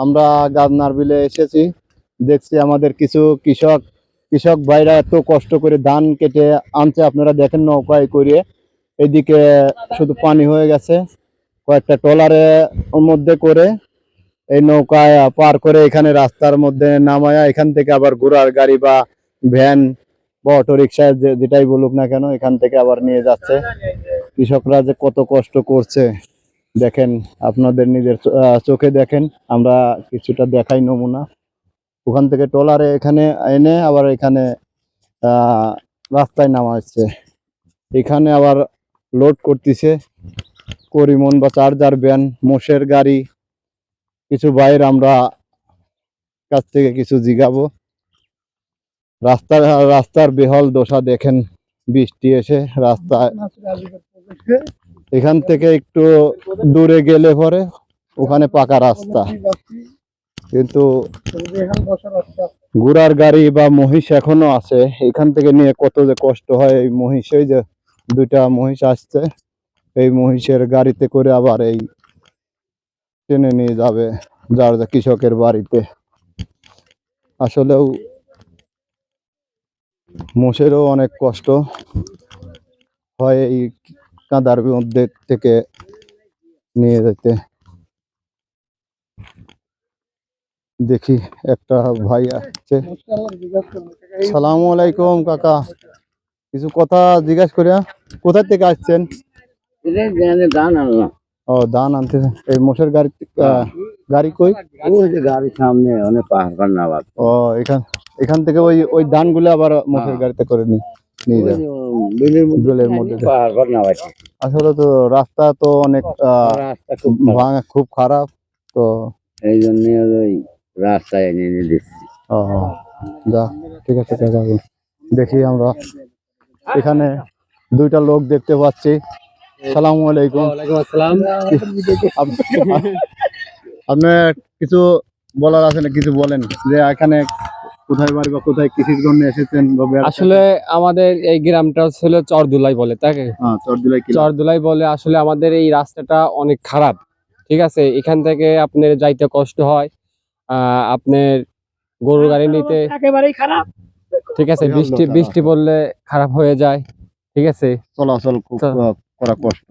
আমরা গাজনার বিলে এসেছি, দেখছি আমাদের কিছু কৃষক ভাইরা এত কষ্ট করে ধান কেটে আনছে, আপনারা দেখেন নৌকায় করে। এদিকে শুধু পানি হয়ে গেছে, কয়েকটা ট্রলারে মধ্যে করে এই নৌকায় পার করে এখানে রাস্তার মধ্যে নামায়া এখান থেকে আবার ঘোড়ার গাড়ি বা ভ্যান বা অটো রিক্সা যেটাই বলুক না কেন এখান থেকে আবার নিয়ে যাচ্ছে। কৃষকরা যে কত কষ্ট করছে দেখেন, আপনাদের নিজের চোখে দেখেন। আমরা কিছুটা দেখাই নমুনা। ওখান থেকে ট্রলারে এখানে এনে আবার এখানে রাস্তায় নামা হচ্ছে। এখানে আবার লোড করতেছে করিমন বা চার্জার ভ্যান, মোষের গাড়ি। কিছু ভাইয়ের আমরা কাছ থেকে কিছু জিগাবো। রাস্তার বেহাল দশা দেখেন, বৃষ্টি এসে রাস্তায় এখান থেকে একটু দূরে গেলে পরে ওখানে পাকা রাস্তা, কিন্তু ঘোড়ার গাড়ি বা মহিষ এখনো আছে। এখান থেকে নিয়ে কত যে কষ্ট হয়। এই মহিষ, এই যে দুইটা মহিষ আসছে, এই মহিষের গাড়িতে করে আবার এই টেনে নিয়ে যাবে যার কৃষকের বাড়িতে। আসলেও মোষেরও অনেক কষ্ট হয় এই কাদার মধ্যে থেকে নিয়ে যেতে। দেখি একটা ভাই আসছে। সালামু আলাইকুম কাকা, কিছু কথা জিজ্ঞাসা করিয়া। কোথা থেকে আসছেন? ও, ধান আনতে। এই মোষের গাড়ি গাড়ি কই? গাড়ির সামনে অনেক পাহাড় না। ও, এখান থেকে ওই ওই ধানগুলো আবার মোষের গাড়িতে করে নিয়ে যায় বিলের মধ্যে। আসলে তো রাস্তা তো অনেক ভাঙা, খুব খারাপ, তো এই জন্য ওই রাস্তায় এনে দিচ্ছি। ও, যা, ঠিক আছে কাকা। দেখি আমরা এখানে দুইটা লোক দেখতে পাচ্ছি। সালামু আলাইকুম। আপনার কিছু বলার আছে না? কিছু বলেন যে এখানে কোথায় বাড়ি বা কোথায় কৃষির জন্য এসেছেন। আসলে আমাদের এই গ্রামটা ছিল চরদুলাই বলে, তাকে চরদুলাই বলে। আসলে আমাদের এই রাস্তাটা অনেক খারাপ, ঠিক আছে। এখান থেকে আপনার যাইতে কষ্ট হয়, আপনার গরু গাড়ি নিতে একেবারেই খারাপ, ঠিক আছে। বৃষ্টি পড়লে খারাপ হয়ে যায়, ঠিক আছে। চলাচল খুব করা কষ্ট।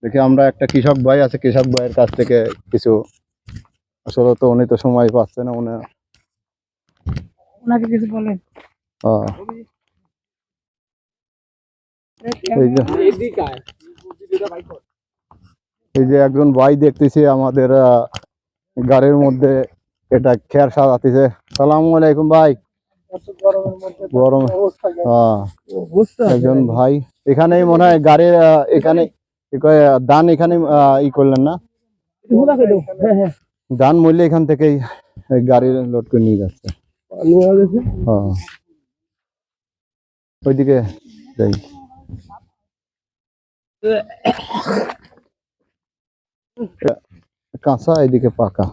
দেখি আমরা একটা কৃষক ভাই আছে, কৃষক ভাইয়ের কাছ থেকে কিছু। আসলে তো উনি তো সময় পাচ্ছে না, ওনাকে কিছু বলেন। এই যে একজন ভাই দেখতেছি আমাদের গাড়ির মধ্যে এটা খেয়ার সাজাতেছে। সালামু আলাইকুম ভাই। গরম, একজন ভাই এখানেই মনে হয় গাড়ির এখানে ধান এখানে ই করলেন না, ধান মূল্য এখান থেকেই গাড়ি লোড করে নিয়ে যাচ্ছে। ওইদিকে যাই। কাঁচা, এদিকে পাকা।